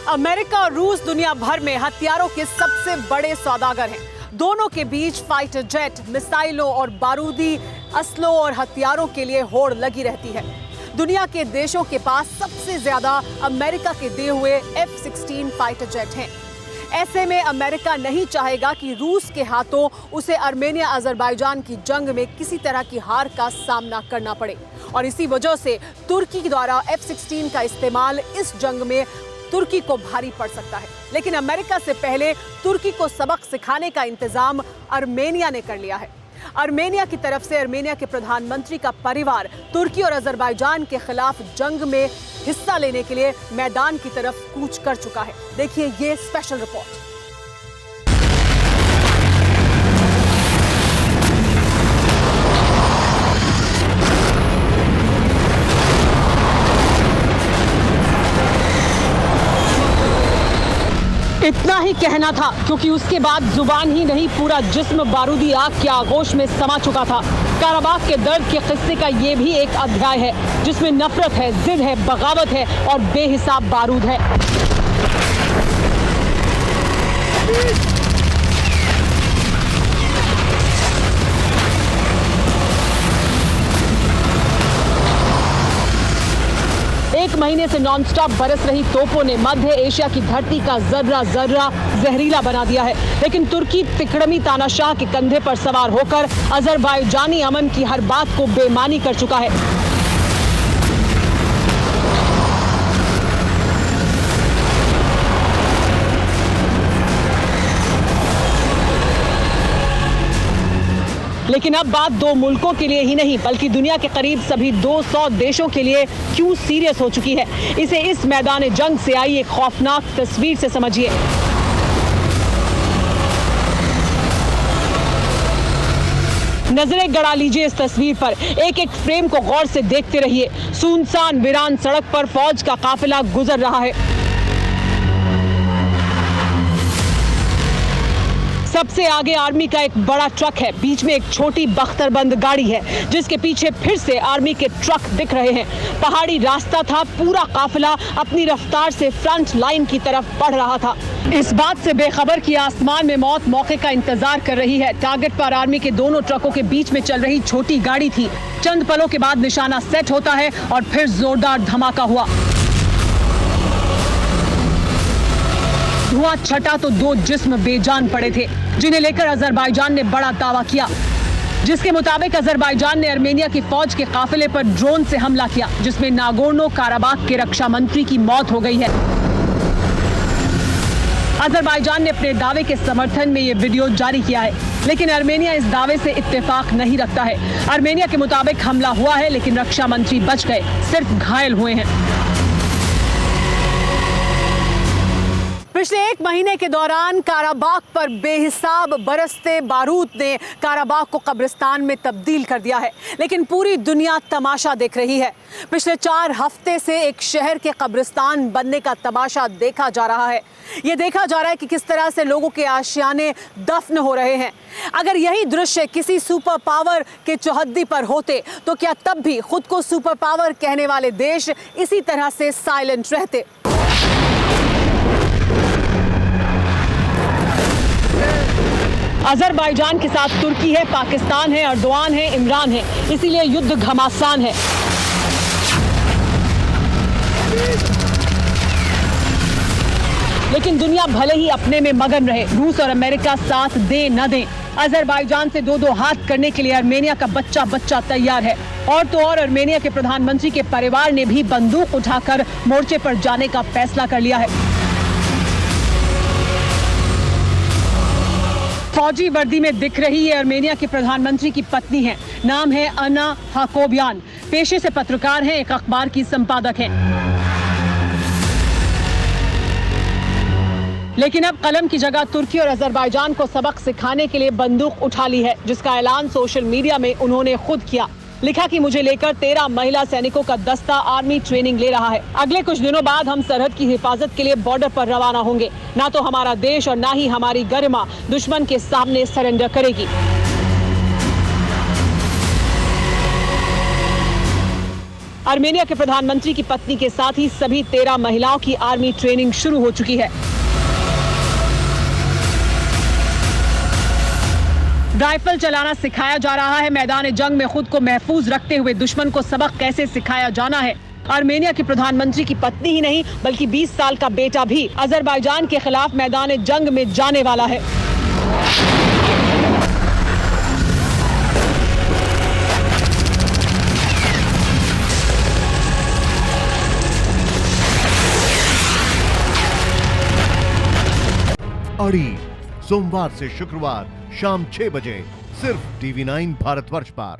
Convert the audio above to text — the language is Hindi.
अमेरिका और रूस दुनिया भर में हथियारों के सबसे बड़े सौदागर हैं। दोनों के बीच फाइटर जेट, मिसाइलों और बारूदी असलों और हथियारों के लिए होड़ लगी रहती है। दुनिया के देशों के पास सबसे ज्यादा अमेरिका के दिए हुए F-16 फाइटर जेट हैं। ऐसे में अमेरिका नहीं चाहेगा कि रूस के हाथों उसे आर्मेनिया अजरबैजान की जंग में किसी तरह की हार का सामना करना पड़े, और इसी वजह से तुर्की द्वारा F-16 का इस्तेमाल इस जंग में तुर्की को भारी पड़ सकता है। लेकिन अमेरिका से पहले तुर्की को सबक सिखाने का इंतजाम आर्मेनिया ने कर लिया है। आर्मेनिया की तरफ से आर्मेनिया के प्रधानमंत्री का परिवार तुर्की और अजरबैजान के खिलाफ जंग में हिस्सा लेने के लिए मैदान की तरफ कूच कर चुका है। देखिए ये स्पेशल रिपोर्ट। इतना ही कहना था, क्योंकि उसके बाद जुबान ही नहीं पूरा जिस्म बारूदी आग के आगोश में समा चुका था। काराबाग के दर्द के किस्से का ये भी एक अध्याय है, जिसमें नफरत है, जिद है, बगावत है और बेहिसाब बारूद है। एक महीने से नॉनस्टॉप बरस रही तोपों ने मध्य एशिया की धरती का जर्रा जर्रा जहरीला बना दिया है। लेकिन तुर्की तिकड़मी तानाशाह के कंधे पर सवार होकर अजरबैजानी अमन की हर बात को बेमानी कर चुका है। लेकिन अब बात दो मुल्कों के लिए ही नहीं, बल्कि दुनिया के करीब सभी 200 देशों के लिए क्यों सीरियस हो चुकी है, इसे इस मैदान जंग से आई एक खौफनाक तस्वीर से समझिए। नजरें गड़ा लीजिए इस तस्वीर पर, एक एक फ्रेम को गौर से देखते रहिए। सुनसान वीरान सड़क पर फौज का काफिला गुजर रहा है। सबसे आगे आर्मी का एक बड़ा ट्रक है, बीच में एक छोटी बख्तरबंद गाड़ी है, जिसके पीछे फिर से आर्मी के ट्रक दिख रहे हैं। पहाड़ी रास्ता था, पूरा काफिला अपनी रफ्तार से फ्रंट लाइन की तरफ बढ़ रहा था। इस बात से बेखबर कि आसमान में मौत मौके का इंतजार कर रही है। टारगेट पर आर्मी के दोनों ट्रकों के बीच में चल रही छोटी गाड़ी थी। चंद पलों के बाद निशाना सेट होता है और फिर जोरदार धमाका हुआ। धुआं छटा तो दो जिस्म बेजान पड़े थे, जिन्हें लेकर अजरबैजान ने बड़ा दावा किया, जिसके मुताबिक अजरबैजान ने आर्मेनिया की फौज के काफिले पर ड्रोन से हमला किया, जिसमें नागोर्नो काराबाग के रक्षा मंत्री की मौत हो गई है। अजरबैजान ने अपने दावे के समर्थन में ये वीडियो जारी किया है, लेकिन आर्मेनिया इस दावे से इत्तेफाक नहीं रखता है। आर्मेनिया के मुताबिक हमला हुआ है, लेकिन रक्षा मंत्री बच गए, सिर्फ घायल हुए हैं। पिछले एक महीने के दौरान काराबाग पर बेहिसाब बरसते बारूद ने काराबाग को कब्रिस्तान में तब्दील कर दिया है, लेकिन पूरी दुनिया तमाशा देख रही है। पिछले 4 हफ्ते से एक शहर के कब्रिस्तान बनने का तमाशा देखा जा रहा है। ये देखा जा रहा है कि किस तरह से लोगों के आशियाने दफन हो रहे हैं। अगर यही दृश्य किसी सुपर पावर के चौहद्दी पर होते, तो क्या तब भी खुद को सुपर पावर कहने वाले देश इसी तरह से साइलेंट रहते? अजरबैजान के साथ तुर्की है, पाकिस्तान है, अर्दोआन है, इमरान है, इसीलिए युद्ध घमासान है। लेकिन दुनिया भले ही अपने में मगन रहे, रूस और अमेरिका साथ दे न दें, अजरबैजान से दो हाथ करने के लिए आर्मेनिया का बच्चा बच्चा तैयार है। और तो और आर्मेनिया के प्रधानमंत्री के परिवार ने भी बंदूक उठाकर मोर्चे पर जाने का फैसला कर लिया है। फौजी वर्दी में दिख रही है आर्मेनिया के प्रधानमंत्री की पत्नी है, नाम है अना हाकोबियान, पेशे से पत्रकार हैं, एक अखबार की संपादक हैं। लेकिन अब कलम की जगह तुर्की और अजरबैजान को सबक सिखाने के लिए बंदूक उठा ली है, जिसका ऐलान सोशल मीडिया में उन्होंने खुद किया। लिखा कि मुझे लेकर 13 महिला सैनिकों का दस्ता आर्मी ट्रेनिंग ले रहा है। अगले कुछ दिनों बाद हम सरहद की हिफाजत के लिए बॉर्डर पर रवाना होंगे। ना तो हमारा देश और ना ही हमारी गरिमा दुश्मन के सामने सरेंडर करेगी। आर्मेनिया के प्रधानमंत्री की पत्नी के साथ ही सभी 13 महिलाओं की आर्मी ट्रेनिंग शुरू हो चुकी है। राइफल चलाना सिखाया जा रहा है। मैदान जंग में खुद को महफूज रखते हुए दुश्मन को सबक कैसे सिखाया जाना है। आर्मेनिया के प्रधानमंत्री की पत्नी ही नहीं बल्कि 20 साल का बेटा भी अजरबैजान के खिलाफ मैदान जंग में जाने वाला है। अड़ी सोमवार से शुक्रवार शाम 6 बजे सिर्फ TV9 भारतवर्ष पर।